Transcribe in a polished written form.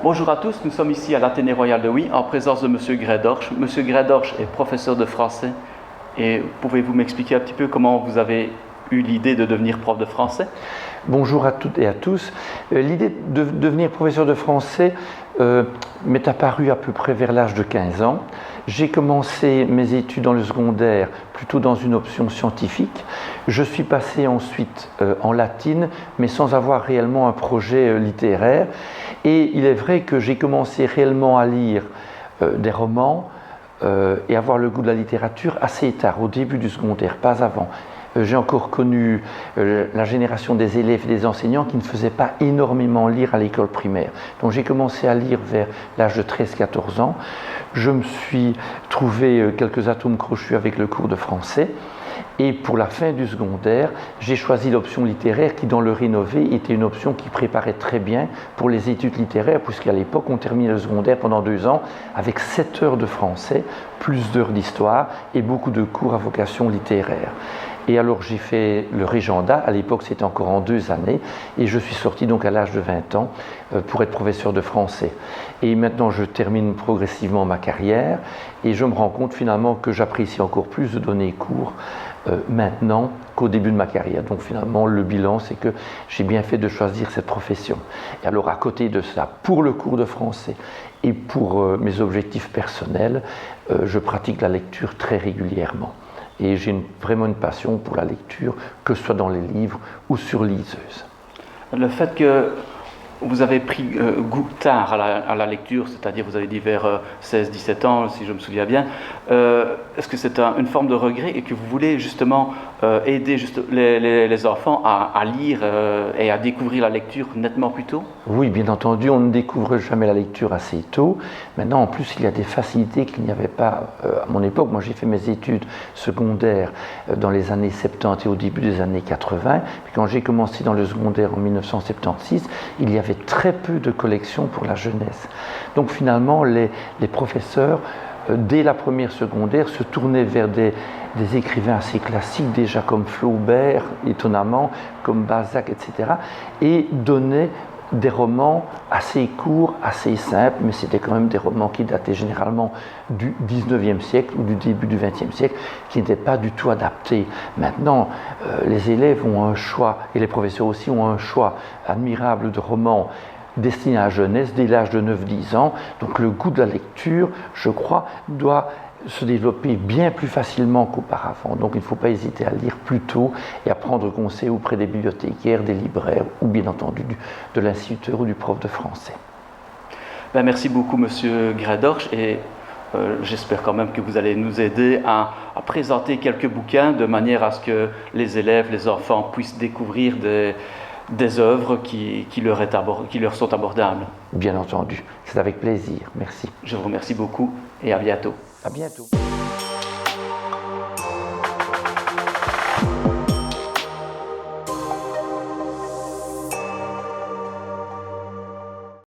Bonjour à tous, nous sommes ici à l'Athénée Royal de Huy en présence de M. Gredorch. M. Gredorch est professeur de français et pouvez-vous m'expliquer un petit peu comment vous avez eu l'idée de devenir prof de français? Bonjour à toutes et à tous. L'idée de devenir professeur de français m'est apparue à peu près vers l'âge de 15 ans. J'ai commencé mes études dans le secondaire plutôt dans une option scientifique. Je suis passé ensuite en latine, mais sans avoir réellement un projet littéraire. Et il est vrai que j'ai commencé réellement à lire des romans et avoir le goût de la littérature assez tard, au début du secondaire, pas avant. J'ai encore connu la génération des élèves et des enseignants qui ne faisaient pas énormément lire à l'école primaire. Donc j'ai commencé à lire vers l'âge de 13-14 ans. Je me suis trouvé quelques atomes crochus avec le cours de français. Et pour la fin du secondaire, j'ai choisi l'option littéraire qui, dans le rénové, était une option qui préparait très bien pour les études littéraires, puisqu'à l'époque, on terminait le secondaire pendant 2 ans avec 7 heures de français, plus d'heures d'histoire et beaucoup de cours à vocation littéraire. Et alors j'ai fait le Régenda, à l'époque c'était encore en 2 années, et je suis sorti donc à l'âge de 20 ans pour être professeur de français. Et maintenant je termine progressivement ma carrière, et je me rends compte finalement que j'apprécie encore plus de donner cours maintenant qu'au début de ma carrière. Donc finalement le bilan c'est que j'ai bien fait de choisir cette profession. Et alors à côté de ça, pour le cours de français et pour mes objectifs personnels, je pratique la lecture très régulièrement. Et j'ai vraiment une passion pour la lecture, que ce soit dans les livres ou sur liseuse. Le fait que vous avez pris goût tard à la lecture, c'est-à-dire vous avez dit vers 16-17 ans, si je me souviens bien, est-ce que c'est une forme de regret et que vous voulez justement aider les enfants à lire et à découvrir la lecture nettement plus tôt? Oui, bien entendu, on ne découvre jamais la lecture assez tôt. Maintenant, en plus, il y a des facilités qu'il n'y avait pas à mon époque. Moi, j'ai fait mes études secondaires dans les années 70 et au début des années 80. Puis quand j'ai commencé dans le secondaire en 1976, il y avait très peu de collections pour la jeunesse. Donc finalement, les professeurs, dès la première secondaire, se tournaient vers des écrivains assez classiques, déjà comme Flaubert, étonnamment, comme Balzac, etc., et donnaient des romans assez courts, assez simples, mais c'était quand même des romans qui dataient généralement du 19e siècle ou du début du 20e siècle, qui n'étaient pas du tout adaptés. Maintenant, les élèves ont un choix, et les professeurs aussi ont un choix admirable de romans destinés à la jeunesse dès l'âge de 9-10 ans. Donc le goût de la lecture, je crois, doit se développer bien plus facilement qu'auparavant. Donc il ne faut pas hésiter à lire plus tôt et à prendre conseil auprès des bibliothécaires, des libraires ou bien entendu de l'instituteur ou du prof de français. Ben, merci beaucoup Monsieur Gredorch et j'espère quand même que vous allez nous aider à présenter quelques bouquins de manière à ce que les élèves, les enfants puissent découvrir des œuvres qui leur sont abordables. Bien entendu, c'est avec plaisir. Merci. Je vous remercie beaucoup et à bientôt. À bientôt.